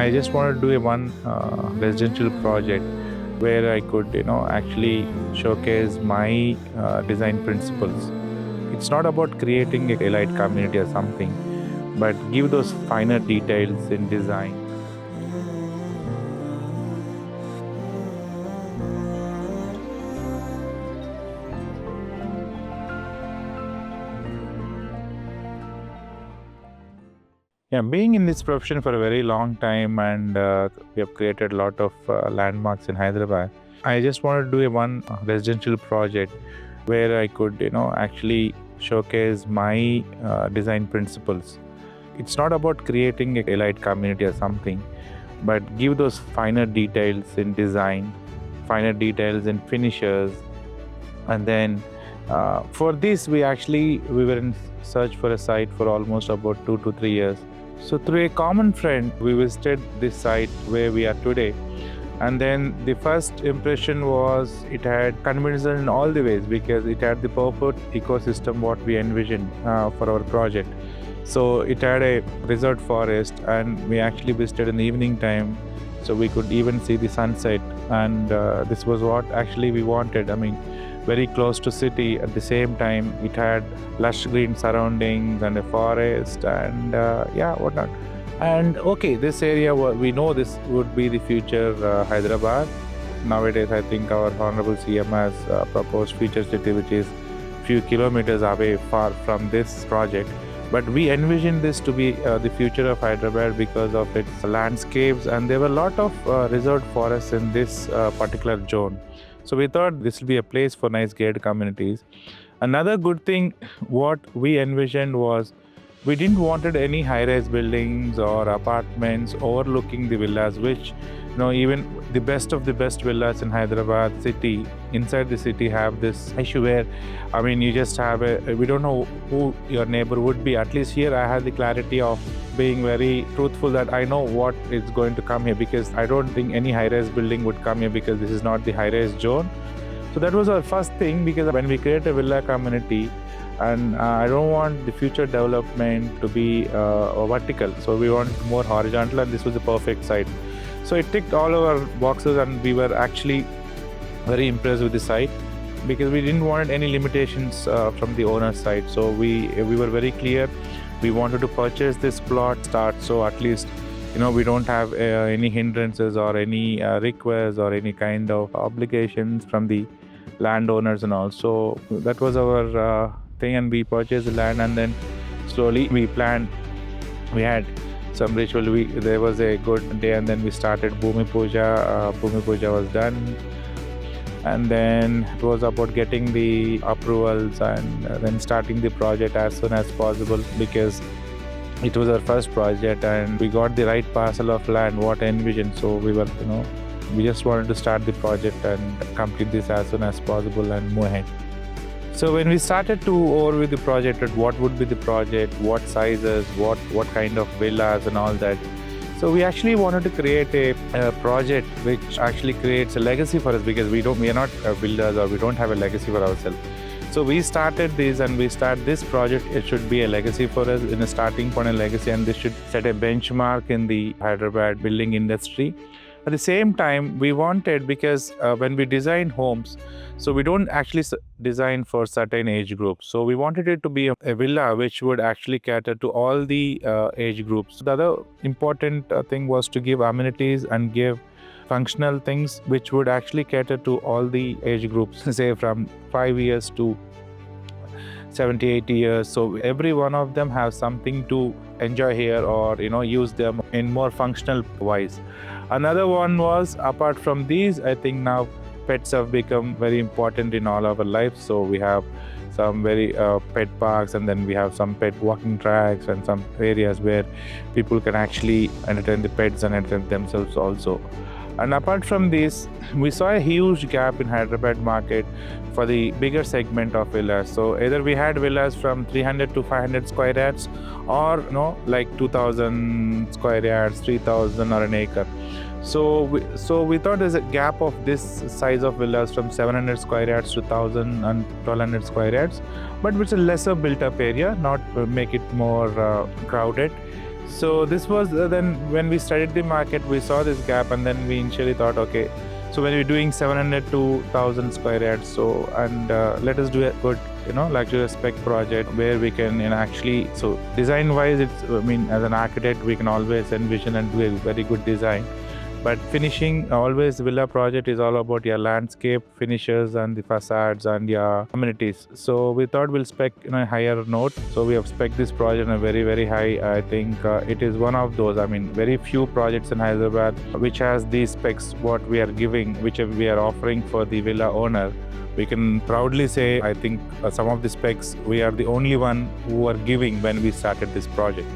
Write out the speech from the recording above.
I just wanted to do a one residential project where I could, actually showcase my design principles. It's not about creating a elite community or something, but give those finer details in design. Yeah, being in this profession for a very long time, and we have created a lot of landmarks in Hyderabad. I just wanted to do a one residential project where I could, actually showcase my design principles. It's not about creating a elite community or something, but give those finer details in design, finer details in finishes, and then for this we were in search for a site for almost about 2 to 3 years. So through a common friend, we visited this site where we are today. And then the first impression was it had convinced us in all the ways because it had the perfect ecosystem what we envisioned for our project. So it had a resort forest, and we actually visited in the evening time, so we could even see the sunset. And this was what actually we wanted. I mean, very close to city. At the same time, it had lush green surroundings and a forest and whatnot. And okay, this area, we know this would be the future Hyderabad. Nowadays, I think our Honorable CM has proposed future city, which is few kilometers away far from this project. But we envision this to be the future of Hyderabad because of its landscapes, and there were a lot of resort forests in this particular zone. So we thought this will be a place for nice gated communities. Another good thing what we envisioned was we didn't wanted any high-rise buildings or apartments overlooking the villas, which even the best of the best villas in Hyderabad city, inside the city, have this issue where, I mean, you just have we don't know who your neighbor would be. At least here I had the clarity of being very truthful that I know what is going to come here, because I don't think any high-rise building would come here because this is not the high-rise zone. So that was our first thing, because when we create a villa community, and I don't want the future development to be vertical, so we want more horizontal, and this was the perfect site. So it ticked all our boxes, and we were actually very impressed with the site because we didn't want any limitations from the owner's side. So we were very clear. We wanted to purchase this plot start, so at least we don't have any hindrances or any requests or any kind of obligations from the landowners and all. So that was our thing, and we purchased the land, and then slowly we planned. We had some ritual. There was a good day, and then we started Bhumi Puja. Bhumi Puja was done, and then it was about getting the approvals and then starting the project as soon as possible, because it was our first project and we got the right parcel of land what I envisioned. So we were, we just wanted to start the project and complete this as soon as possible and move ahead. So when we started to overview the project, what would be the project, what sizes, what kind of villas and all that. So we actually wanted to create a project which actually creates a legacy for us, because we are not builders, or we don't have a legacy for ourselves. So we started this, and we start this project. It should be a legacy for us, in a starting point, a legacy, and this should set a benchmark in the Hyderabad building industry. At the same time, we wanted, because when we design homes, so we don't actually design for certain age groups. So we wanted it to be a villa which would actually cater to all the age groups. The other important thing was to give amenities and give functional things which would actually cater to all the age groups, say from 5 years to 70, 80 years. So every one of them have something to enjoy here, or use them in more functional wise. Another one was, apart from these, I think now pets have become very important in all our lives. So we have some very pet parks, and then we have some pet walking tracks and some areas where people can actually entertain the pets and entertain themselves also. And apart from this, we saw a huge gap in Hyderabad market for the bigger segment of villas. So either we had villas from 300 to 500 square yards, or like 2000 square yards, 3000 or an acre. So we thought there's a gap of this size of villas from 700 square yards to 1000 and 1200 square yards, but it's a lesser built up area, not make it more crowded. So this was then when we studied the market, we saw this gap, and then we initially thought, okay, so when we're doing 700 to 1000 square yards, so and let us do a good, luxury spec project where we can, actually. So design wise, it's, I mean, as an architect, we can always envision and do a very good design. But finishing, always villa project is all about your landscape finishes and the facades and your amenities. So we thought we'll spec a higher note. So we have spec this project in a very, very high. I think it is one of those. I mean, very few projects in Hyderabad which has these specs what we are giving, which we are offering for the villa owner. We can proudly say, I think some of the specs we are the only one who are giving when we started this project.